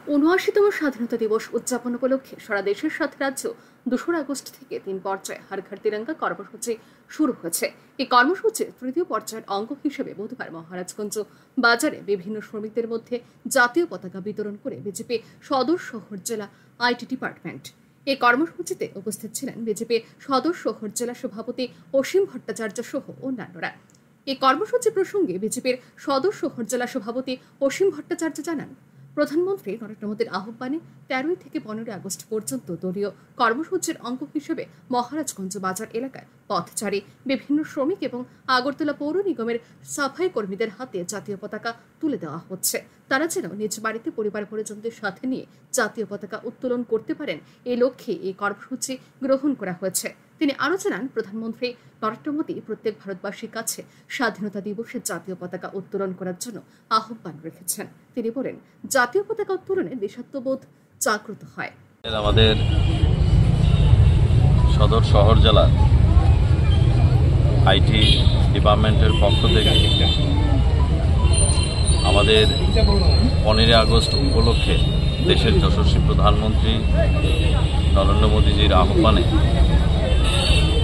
৭৯তম স্বাধীনতা দিবস উদযাপন উপলক্ষে সারা দেশের সাথে রাজ্য ২রা আগস্ট থেকে ৩ পর্যায়ে হর ঘর তিরঙ্গা কর্মসূচি শুরু হয়েছে। এই কর্মসূচির তৃতীয় পর্যায়ের অঙ্গ হিসেবে বুধবার মহারাজগঞ্জ বাজারে বিভিন্ন শ্রমিকদের মধ্যে জাতীয় পতাকা বিতরণ করে বিজেপি সদর শহর জেলা আইটি ডিপার্টমেন্ট। এই কর্মসূচিতে উপস্থিত ছিলেন বিজেপি সদর শহর জেলা সভাপতি অসীম ভট্টাচার্য সহ অন্যান্যরা। এই কর্মসূচি প্রসঙ্গে বিজেপির সদর শহর জেলা সভাপতি অসীম ভট্টাচার্য জানান, প্রধানমন্ত্রী নরেন্দ্র মোদীর আহ্বানে ১৩ থেকে ১৫ আগস্ট পর্যন্ত দলীয় কর্মসূচির অঙ্গ হিসেবে মহারাজগঞ্জ বাজার এলাকায় পথচারী, বিভিন্ন শ্রমিক এবং আগরতলা পৌর নিগমের সাফাই কর্মীদের হাতে জাতীয় পতাকা তুলে দেওয়া হচ্ছে। তারা যেন নিজ বাড়িতে পরিবার পরিজনদের সাথে নিয়ে জাতীয় পতাকা উত্তোলন করতে পারেন, এই লক্ষ্যে এই কর্মসূচি গ্রহণ করা হয়েছে। তিনি আরও জানান, প্রধানমন্ত্রী নরেন্দ্র মোদী প্রত্যেক ভারতবাসীর কাছে স্বাধীনতা দিবসে জাতীয় পতাকা উত্তোলন করার জন্য আহ্বান রেখেছেন। তিনি বলেন, জাতীয় পতাকা উত্তোলনে দেশাত্মবোধ জাগ্রত হয়। আমাদের সদর শহর জেলার আইটি ডিপার্টমেন্টের পক্ষ থেকে আমাদের 15 আগস্ট উপলক্ষে দেশের যশস্বী প্রধানমন্ত্রী নরেন্দ্র মোদীজির আহ্বানে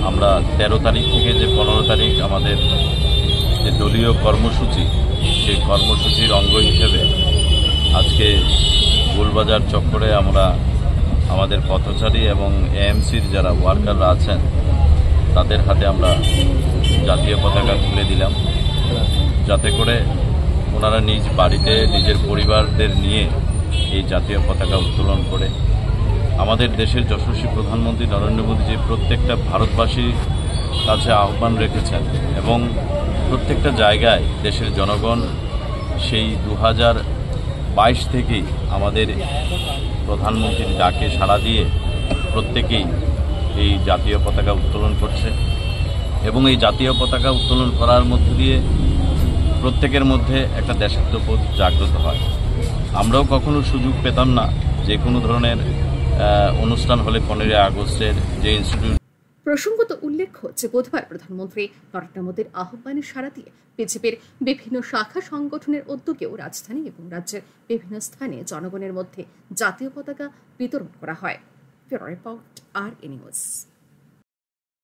আমরা 13 তারিখ থেকে যে 15 তারিখ আমাদের যে দলীয় কর্মসূচি, সেই কর্মসূচির অঙ্গ হিসেবে আজকে গোলবাজার চক্করে আমরা আমাদের পথচারী এবং এএমসির যারা ওয়ার্কাররা আছেন তাদের হাতে আমরা জাতীয় পতাকা তুলে দিলাম, যাতে করে ওনারা নিজ বাড়িতে নিজের পরিবারদের নিয়ে এই জাতীয় পতাকা উত্তোলন করে আমাদের দেশের যশস্বী প্রধানমন্ত্রী নরেন্দ্র মোদীজি প্রত্যেকটা ভারতবাসীর কাছে আহ্বান রেখেছেন এবং প্রত্যেকটা জায়গায় দেশের জনগণ সেই 2022 থেকেই আমাদের প্রধানমন্ত্রীর ডাকে সাড়া দিয়ে প্রত্যেকেই এই জাতীয় পতাকা উত্তোলন করছে এবং এই জাতীয় পতাকা উত্তোলন করার মধ্য দিয়ে প্রত্যেকের মধ্যে একটা দেশাত্মবোধ জাগ্রত হয়। আমরাও কখনো সুযোগ পেতাম না যে কোনো ধরনের অনুষ্ঠান হলে 15 আগস্টের যে ইনস্টিটিউট। প্রসঙ্গত উল্লেখ্য যে বুধবার প্রধানমন্ত্রী নরেন্দ্র মোদীর আহ্বানে সাড়া দিয়ে বিজেপির বিভিন্ন শাখা সংগঠনের উদ্যোগেও রাজধানী এবং রাজ্যের বিভিন্ন স্থানে জনগণের মধ্যে জাতীয় পতাকা বিতরণ করা হয়। ব্যুরো রিপোর্ট, আর নিউজ।